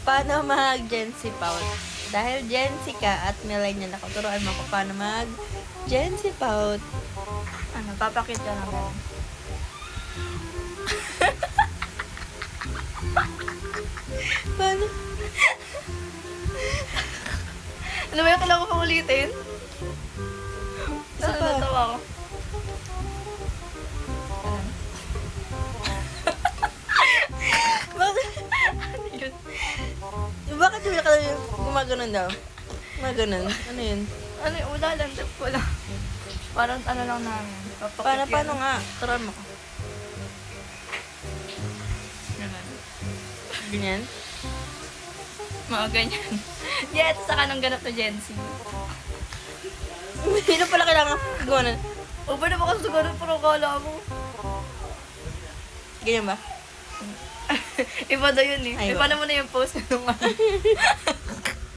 Paano mag-Gen Z pout? Dahil Gen Z ka at millennial ako, turuan mo ko paano mag-Gen Z pout. Ano, papakit ka ng gano'n. Paano? Ano ba yung kailangan ko pang ulitin? Isa pa. Natawa ko. Bakit? Yun. Bakit yung ka yung gumaganon daw? Gumaganon? Ano yun? Ano, wala lang. Wala. Parang ano lang namin. Papakit Paano nga? Turuan mo ko. Ganun. Ganyan? Mga ganyan. Yes, saka nang ganap na Gen Z. Sino pala kailangan gumanon? O ba naman kasi ganun, pero kala mo. Ganyan ba? Iba daw yun eh. Ay, Iba naman na yung post nung ano.